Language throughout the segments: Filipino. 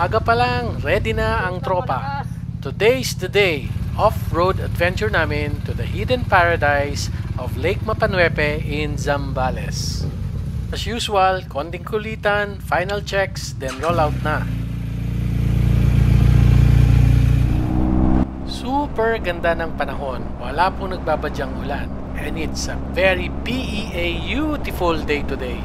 Umaga pa lang, ready na ang tropa. Today's the day. Off-road adventure namin to the hidden paradise of Lake Mapanuepe in Zambales. As usual, konting kulitan, final checks, then roll out na. Super ganda ng panahon, wala pong nagbabadyang ulan, and it's a very beautiful day today.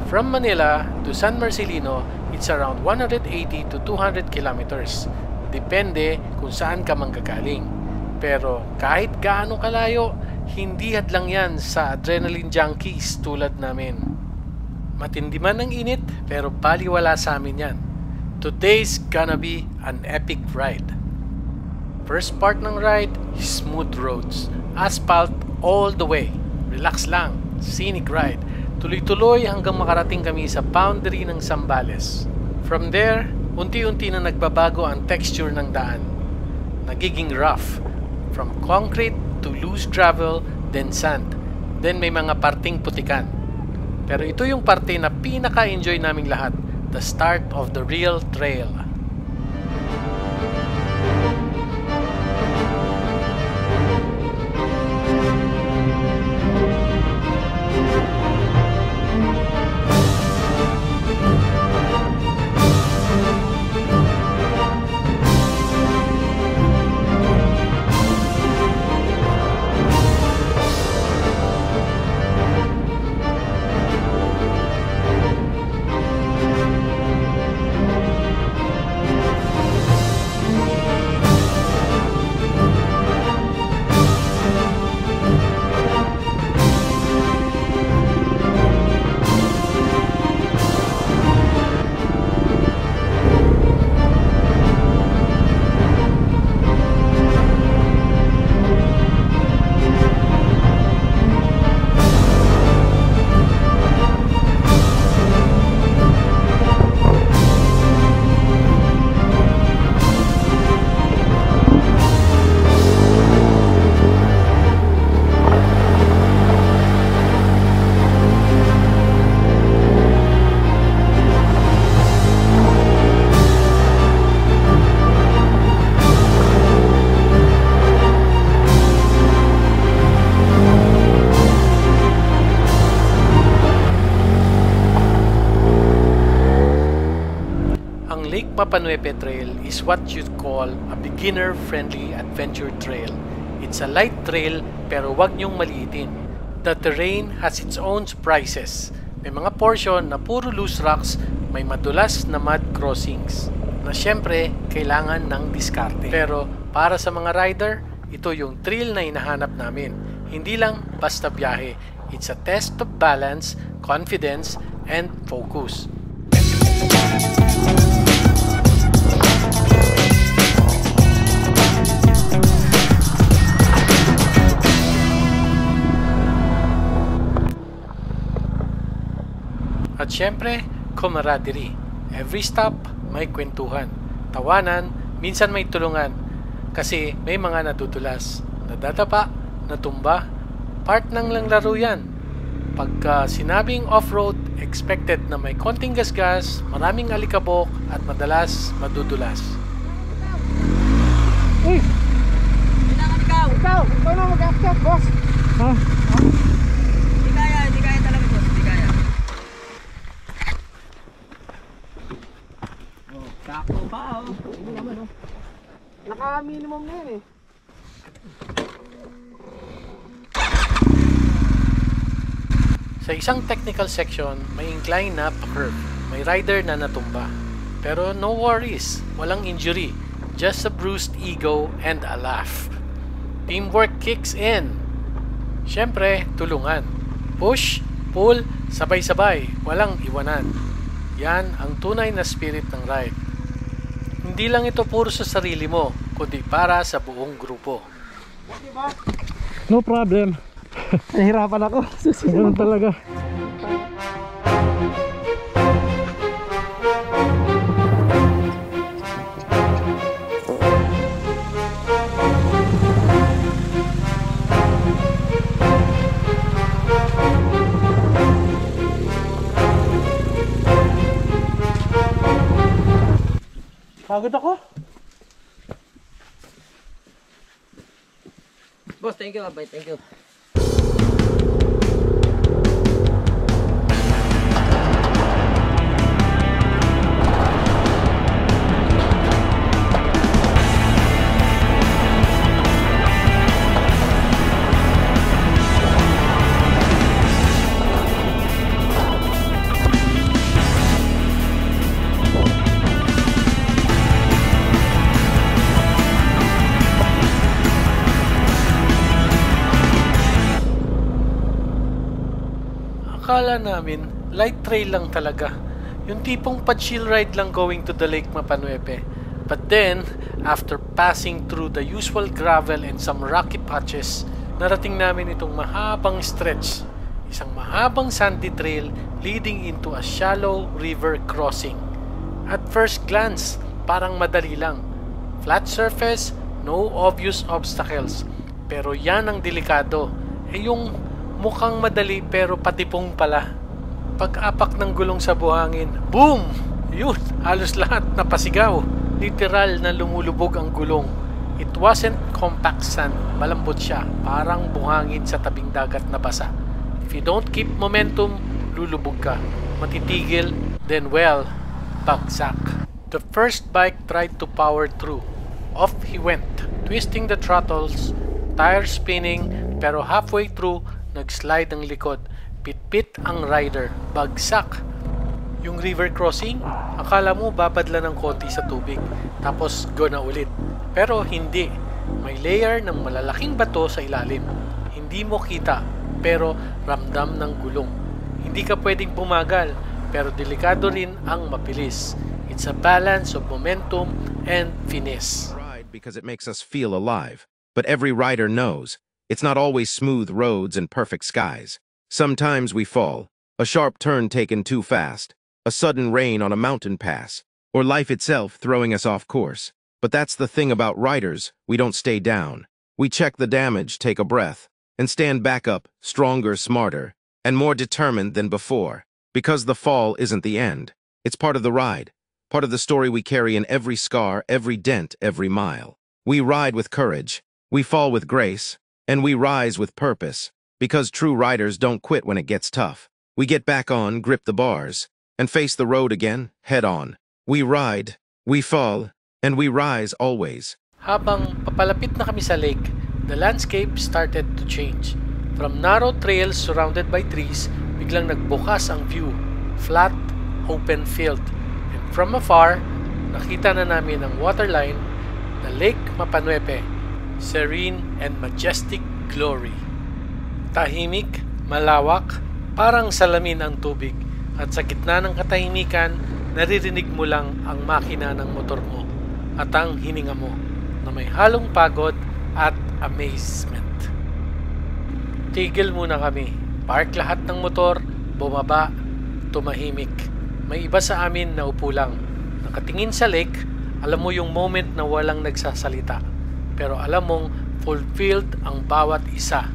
From Manila to San Marcelino, it's around 180 to 200 kilometers. Depende kung saan ka manggagaling. Pero kahit gaano kalayo, hindi hadlang yan sa adrenaline junkies tulad namin. Matindi man ang init, pero baliwala sa amin yan. Today's gonna be an epic ride. First part ng ride, smooth roads. Asphalt all the way. Relax lang. Scenic ride. Tuloy-tuloy hanggang makarating kami sa boundary ng Zambales. From there, unti-unti na nagbabago ang texture ng daan. Nagiging rough. From concrete to loose gravel, then sand. Then may mga parting putikan. Pero ito yung parte na pinaka-enjoy naming lahat. The start of the real trail. Lake Mapanuepe Trail is what you'd call a beginner-friendly adventure trail. It's a light trail pero wag niyong maliitin. The terrain has its own surprises. May mga portion na puro loose rocks, may madulas na mud crossings na syempre kailangan ng diskarte. Pero para sa mga rider, ito yung thrill na hinahanap namin. Hindi lang basta biyahe. It's a test of balance, confidence, and focus. At syempre, camaraderie. Every stop, may kwentuhan, tawanan, minsan may tulungan. Kasi may mga nadudulas, nadadapa, natumba, part ng lang laro yan. Pagka sinabing off-road, expected na may konting gasgas, maraming alikabok, at madalas madudulas. Uy! Kailangan ikaw! Ikaw na mag-action, boss! Ha? Hindi kaya talaga, boss. Hindi kaya. Kako pa, oh. Hindi naman, oh. Naka-minimum na yun, eh. Sa isang technical section, may incline na pa-curve. May rider na natumba. Pero no worries, walang injury. Just a bruised ego and a laugh. Teamwork kicks in. Siyempre, tulungan. Push, pull, sabay-sabay, walang iwanan. Yan ang tunay na spirit ng ride. Hindi lang ito puro sa sarili mo, kundi para sa buong grupo. No problem. Nahirapan ako. Ganun talaga. Pagod ako. Boss, thank you, abay. Thank you. Akala namin, light trail lang talaga. Yung tipong pa-chill ride lang going to the Lake Mapanuepe. But then, after passing through the usual gravel and some rocky patches, narating namin itong mahabang stretch. Isang mahabang sandy trail leading into a shallow river crossing. At first glance, parang madali lang. Flat surface, no obvious obstacles. Pero yan ang delikado. Yung mukhang madali pero patipong pala. Pag-apak ng gulong sa buhangin, boom! Yun, halos lahat napasigaw. Literal na lumulubog ang gulong. It wasn't compact sand, malambot siya, parang buhangin sa tabing dagat na basa. If you don't keep momentum, lulubog ka. Matitigil, then well, bagsak. The first bike tried to power through. Off he went, twisting the throttles, tires spinning, pero halfway through, nag-slide ang likod. Pit-pit ang rider. Bagsak. Yung river crossing, akala mo babadla ng konti sa tubig. Tapos go na ulit. Pero hindi. May layer ng malalaking bato sa ilalim. Hindi mo kita, pero ramdam ng gulong. Hindi ka pwedeng bumagal, pero delikado rin ang mapilis. It's a balance of momentum and finesse. Ride because it makes us feel alive. But every rider knows it's not always smooth roads and perfect skies. Sometimes we fall, a sharp turn taken too fast, a sudden rain on a mountain pass, or life itself throwing us off course. But that's the thing about riders, we don't stay down. We check the damage, take a breath, and stand back up, stronger, smarter, and more determined than before. Because the fall isn't the end. It's part of the ride, part of the story we carry in every scar, every dent, every mile. We ride with courage, we fall with grace, and we rise with purpose, because true riders don't quit when it gets tough. We get back on, grip the bars, and face the road again, head on. We ride, we fall, and we rise always. Habang papalapit na kami sa lake, the landscape started to change. From narrow trails surrounded by trees, biglang nagbukas ang view. Flat, open field. And from afar, nakita na namin ang waterline, the Lake Mapanuepe, serene and majestic glory. Tahimik, malawak, parang salamin ang tubig, at sa gitna ng katahimikan, naririnig mo lang ang makina ng motor mo at ang hininga mo na may halong pagod at amazement. Tigil muna kami, park lahat ng motor, bumaba, tumahimik. May iba sa amin na upo lang. Nakatingin sa lake, alam mo yung moment na walang nagsasalita. Pero alam mong fulfilled ang bawat isa.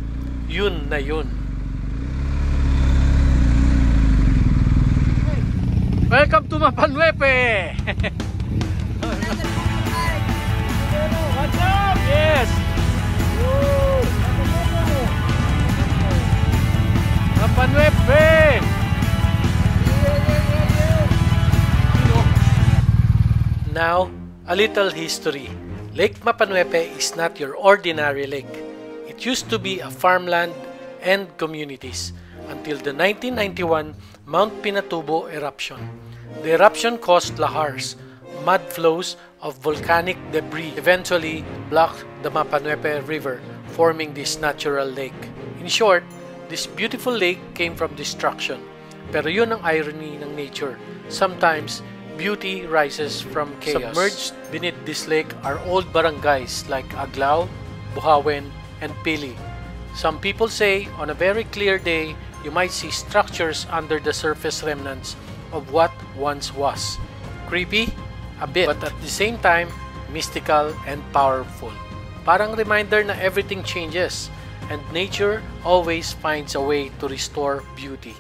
Yun na yun. Welcome to Mapanuepe! What's up? Yes! Woo! Mapanuepe! Now, a little history. Lake Mapanuepe is not your ordinary lake. It used to be a farmland and communities until the 1991 Mount Pinatubo eruption. The eruption caused lahars, mud flows of volcanic debris, eventually blocked the Mapanuepe River, forming this natural lake. In short, this beautiful lake came from destruction. Pero yun ang irony ng nature. Sometimes, beauty rises from chaos. Submerged beneath this lake are old barangays like Aglao, Buhawen, and Pili. Some people say on a very clear day, you might see structures under the surface remnants of what once was. Creepy? A bit, but at the same time, mystical and powerful. Parang reminder na everything changes, and nature always finds a way to restore beauty.